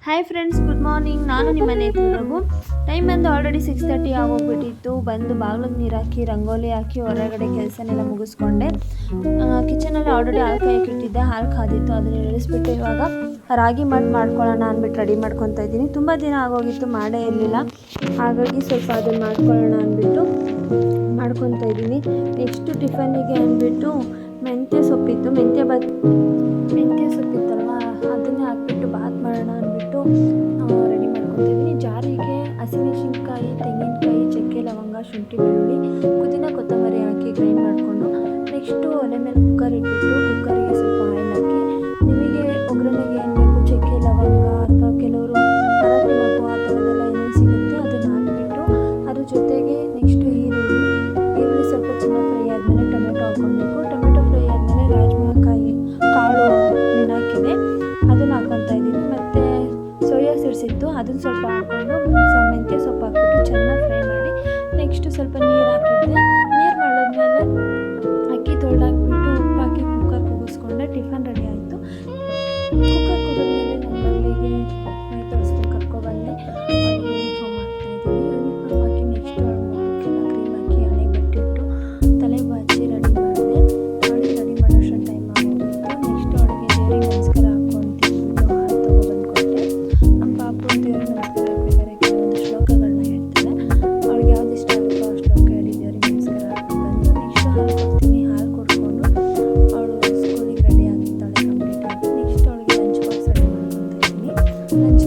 Hi friends, good morning. ನಾನು ನಿಮ್ಮ ನೇತ್ರ ರಘು. ಟೈಮ್ ಬಂದು ಆಲ್ರೆಡಿ 6:30 ಆಗೋಗ್ಬಿಟ್ಟಿತ್ತು. ಬಂದು ಬಾಗಿಲಿಗೆ ನೀರು ಹಾಕಿ ರಂಗೋಲಿ ಹಾಕಿ ಹೊರಗಡೆ ಕೆಲಸನೆಲ್ಲ ಮುಗಿಸ್ಕೊಂಡೆ. ಕಿಚನಲ್ಲಿ ಆಲ್ರೆಡಿ ಹಾಲು ಕಾಯಕ್ಕಿಟ್ಟಿದ್ದೆ. ಹಾಲು ಕಾದಿತ್ತು, ಅದನ್ನು ಇಳಿಸ್ಬಿಟ್ಟು ಇವಾಗ ರಾಗಿ ಮಾಡ್ಕೊಳ್ಳೋಣ ಅಂದ್ಬಿಟ್ಟು ರೆಡಿ ಮಾಡ್ಕೊತಾ ಇದ್ದೀನಿ. ತುಂಬ ದಿನ ಆಗೋಗಿತ್ತು, ಮಾಡೇ ಇರಲಿಲ್ಲ. ಹಾಗಾಗಿ ಸ್ವಲ್ಪ ಅದನ್ನು ಮಾಡ್ಕೊಳ್ಳೋಣ ಅಂದ್ಬಿಟ್ಟು ಮಾಡ್ಕೊತಾ ಇದ್ದೀನಿ. ನೆಕ್ಸ್ಟು ಟಿಫನ್ನಿಗೆ ಅಂದ್ಬಿಟ್ಟು ಮೆಂತ್ಯ ಸೊಪ್ಪಿತ್ತಲ್ವ, ಅದನ್ನೇ ಹಾಕ್ಬಿಟ್ಟು ಬಾತ್ ಮಾಡೋಣ ಅಂದ್ಬಿಟ್ಟು ರೆಡಿ ಮಾಡ್ಕೊತಾ ಇದ್ದೀನಿ. ಜಾರಿಗೆ ಹಸಿಮೆಣಸಿನ್ಕಾಯಿ, ತೆಂಗಿನಕಾಯಿ, ಚಕ್ಕೆ, ಲವಂಗ, ಶುಂಠಿ, ಬೆಳ್ಳುಳ್ಳಿ, ಪುದೀನ, ಕೊತ್ತಂಬರಿ ಹಾಕಿ ಗ್ರೈಂಡ್ ಮಾಡಿಕೊಂಡು ನೆಕ್ಸ್ಟು ಒಲೆ ಮೇಲೆ ಕುಕ್ಕರ್ ಇಟ್ಬಿಟ್ಟು ಕುಕ್ಕರಿಗೆ ಸ್ವಲ್ಪ ಆಯಿಲ್ ಹಾಕಿ, ನಿಮಗೆ ಒಗ್ಗರಣೆಗೆ ಏನು ಬೇಕು ಚಕ್ಕೆ, ಲವಂಗ ಅಥವಾ ಕೆಲವರು ಮರಾಠಿ ಮಗು ಆ ಥರದ್ದೆಲ್ಲ ಏನೇನು ಸಿಗುತ್ತೆ ಅದನ್ನು ಹಾಕಿಬಿಟ್ಟು ಅದ್ರ ಜೊತೆಗೆ ನೆಕ್ಸ್ಟು ಈರುಳ್ಳಿ ಸ್ವಲ್ಪ ಚೆನ್ನಾಗಿ ಫ್ರೈ ಆದಮೇಲೆ ಟೊಮೆಟೊ ಹಾಕ್ಕೊಬೇಕು. ಟೊಮೆಟೊ ಫ್ರೈ ಆದಮೇಲೆ ರಾಜ್ಮಾ ಕಾಳು ನೆನಾಕಿದೆ ಅದನ್ನು ಹಾಕ್ಕೊತಾ ಇದ್ದೀನಿ. ಮತ್ತು ಸೋಯಾ ಸೀಡ್ಸ್ ಇತ್ತು, ಅದನ್ನು ಸ್ವಲ್ಪ ಹಾಕ್ಕೊಂಡು ಮೆಂತ್ಯ ಸೊಪ್ಪು ಹಾಕ್ಬಿಟ್ಟು ಚೆನ್ನಾಗಿ ಫ್ರೈ ಮಾಡಿ ನೆಕ್ಸ್ಟು ಸ್ವಲ್ಪ ನೀರು ಹಾಕಿದ್ದೆ. ನೀರು ಮಾಡಿದ್ಮೇಲೆ ಅಕ್ಕಿ ತೊಳೆದಾಕ್ಬಿಟ್ಟು ಉಪ್ಪು ಹಾಕಿ ಕುಕ್ಕರ್ ಕೂಗಿಸ್ಕೊಂಡೆ. ಟಿಫನ್ ರೆಡಿ ಆಯಿತು. ಕುಕ್ಕರ್ ಕುದಿದ್ಮೇಲೆ ನನ್ನ ಮಗಳಿಗೆ ಮೈ ತೊಳೆಸ್ಕೊಂಡು ಕರ್ಕೊಬಂದೆ. ಅವಳಿಗೆ ಯೂನಿಫಾರ್ಮ್ ಹಾಕ್ತಾಯಿದ್ದೀನಿ. ಯೂನಿಫಾರ್ಮ್ ಹಾಕಿ ನೆಕ್ಸ್ಟು ಅವಳ ಮಕ್ಕಳಿಗೆಲ್ಲ ಕ್ರೀಮ್ ಹಾಕಿ ಹಣೆಗೆ ಬಟ್ಟಿಟ್ಟು ತಲೆಗೆ ಹಚ್ಚಿ ರೆಡಿ ಮಾಡಿದೆ. ಅವಳಿಗೆ ರೆಡಿ ಮಾಡೋಷ್ಟು ಟೈಮ್ ಆಗೋಗಿತ್ತು. ನೆಕ್ಸ್ಟು ಅವಳಿಗೆ ದೇವರಿಗೆ ನಮಸ್ಕಾರ ಹಾಕು ಅಂತ ಹೇಳ್ಬಿಟ್ಟು ಹಾಲು ತೊಗೊಬಂದ್ಕೊಟ್ಟೆ. ನಮ್ಮ ಪಾಪು ದೇವ್ರಿಗೆ ನಮಸ್ಕಾರ ಹಾಕ್ಬೇಕಾದ್ರೆ ಕೆಲವೊಂದು ಶ್ಲೋಕಗಳನ್ನ ಹೇಳ್ತಾರೆ. ಅವಳಿಗೆ ಯಾವ್ದು ಇಷ್ಟ ಆಗುತ್ತೋ ಆ ಶ್ಲೋಕ ಹೇಳಿ ದೇವ್ರಿಗೆ ನಮಸ್ಕಾರ ಹಾಕ್ಕೊಂಡು ನೆಕ್ಸ್ಟು ಹಾಲು ಕೊಡ್ತೀನಿ. ಹಾಲು ಕೊಡ್ಕೊಂಡು ಅವಳು ಸ್ಕೂಲಿಗೆ ರೆಡಿ ಆಗಿದ್ದಾಳೆ ಕಂಪ್ಲೀಟ್ ಆಗಿ. ನೆಕ್ಸ್ಟ್ ಅವಳಿಗೆ ಲಂಚ್ ಬಾಕ್ಸ್ ರೆಡಿ ಮಾಡ್ಕೊತಾ ಇದ್ದೀನಿ. ಲಂಚ್